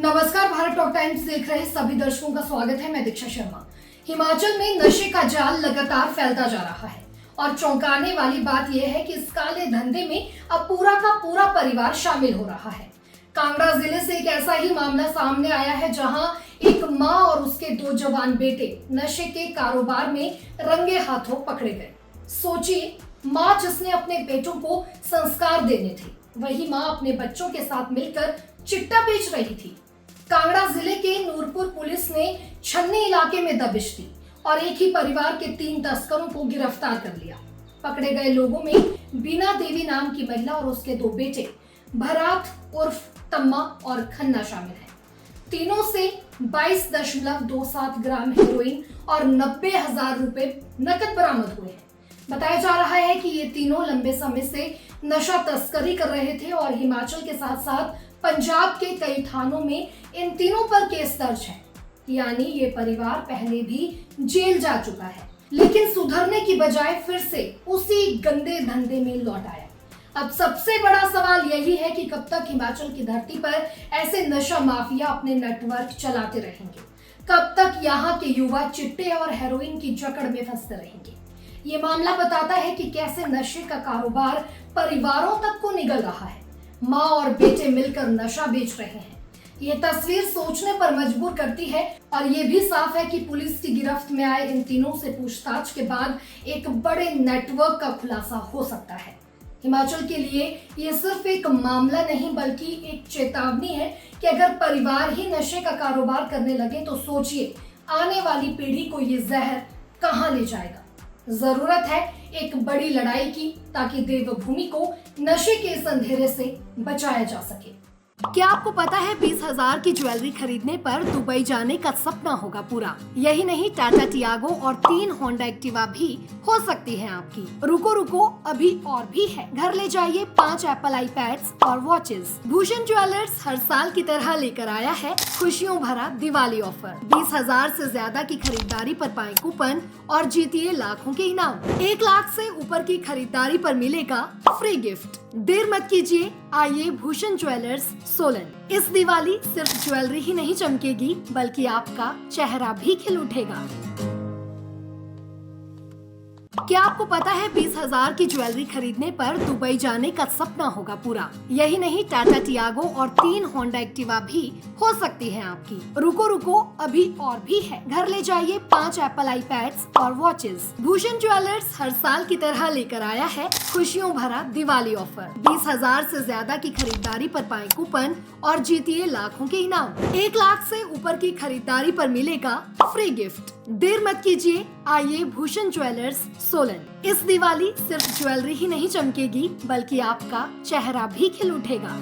नमस्कार, Bharat talk times देख रहे सभी दर्शकों का स्वागत है। मैं दीक्षा शर्मा। हिमाचल में नशे का जाल लगातार फैलता जा रहा है और चौंकाने वाली बात यह है कि इस काले धंधे में अब पूरा का पूरा परिवार शामिल हो रहा है। कांगड़ा जिले से एक ऐसा ही मामला सामने आया है जहां एक मां और उसके 2 जवान बेटे नशे के कारोबार में रंगे हाथों पकड़े गए। सोचिए, मां जिसने अपने बेटों को संस्कार देने थे, वही मां अपने बच्चों के साथ मिलकर चिट्टा बेच रही थी। कांगड़ा जिले के नूरपुर पुलिस ने छन्नी इलाके में दबिश दी और एक ही परिवार के 3 तस्करों को गिरफ्तार कर लिया। पकड़े गए लोगों में बीना देवी नाम की महिला और उसके 2 बेटे भरात उर्फ तम्मा और खन्ना शामिल हैं। तीनों से 22.27 ग्राम हेरोइन और 90,000 रुपए नकद बरामद हुए हैं। बताया जा रहा है कि ये तीनों लंबे समय से नशा तस्करी कर रहे थे और हिमाचल के साथ साथ पंजाब के कई थानों में इन तीनों पर केस दर्ज है। यानी ये परिवार पहले भी जेल जा चुका है, लेकिन सुधरने की बजाय फिर से उसी गंदे धंधे में लौट आया। अब सबसे बड़ा सवाल यही है कि कब तक हिमाचल की धरती पर ऐसे नशा माफिया अपने नेटवर्क चलाते रहेंगे, कब तक यहाँ के युवा चिट्टे और हेरोइन की जकड़ में फंसते रहेंगे। ये मामला बताता है कि कैसे नशे का कारोबार परिवारों तक को निगल रहा है। माँ और बेटे मिलकर नशा बेच रहे हैं। ये तस्वीर सोचने पर मजबूर करती है और ये भी साफ है कि पुलिस की गिरफ्त में आए इन तीनों से पूछताछ के बाद एक बड़े नेटवर्क का खुलासा हो सकता है। हिमाचल के लिए ये सिर्फ एक मामला नहीं बल्कि एक चेतावनी है कि अगर परिवार ही नशे का कारोबार करने लगे तो सोचिए आने वाली पीढ़ी को ये जहर कहाँ ले जाएगा। जरूरत है एक बड़ी लड़ाई की ताकि देवभूमि को नशे के इस अंधेरे से बचाया जा सके। क्या आपको पता है 20,000 की ज्वेलरी खरीदने पर दुबई जाने का सपना होगा पूरा। यही नहीं, टाटा टियागो और 3 होंडा एक्टिवा भी हो सकती है आपकी। रुको रुको, अभी और भी है। घर ले जाइए 5 एप्पल आईपैड्स और वॉचेस। भूषण ज्वेलर्स हर साल की तरह लेकर आया है खुशियों भरा दिवाली ऑफर। 20,000 से ज्यादा की खरीदारी पर पाएं कूपन और जीतिए लाखों के इनाम। 1 लाख से ऊपर की खरीदारी पर मिलेगा फ्री गिफ्ट। देर मत कीजिए, आइए भूषण ज्वेलर्स सोलन। इस दिवाली सिर्फ ज्वेलरी ही नहीं चमकेगी बल्कि आपका चेहरा भी खिल उठेगा। क्या आपको पता है 20,000 की ज्वेलरी खरीदने पर दुबई जाने का सपना होगा पूरा। यही नहीं, टाटा टियागो और 3 होंडा एक्टिवा भी हो सकती है आपकी। रुको रुको, अभी और भी है। घर ले जाइए 5 एप्पल आईपैड्स और वॉचेस। भूषण ज्वेलर्स हर साल की तरह लेकर आया है खुशियों भरा दिवाली ऑफर। 20,000 से ज्यादा की खरीदारी पर पाएं कूपन और जीतिए लाखों के इनाम। 1 लाख से ऊपर की खरीदारी पर मिलेगा फ्री गिफ्ट। देर मत कीजिए, आइए भूषण ज्वेलर्स सोलन। इस दिवाली सिर्फ ज्वेलरी ही नहीं चमकेगी बल्कि आपका चेहरा भी खिल उठेगा।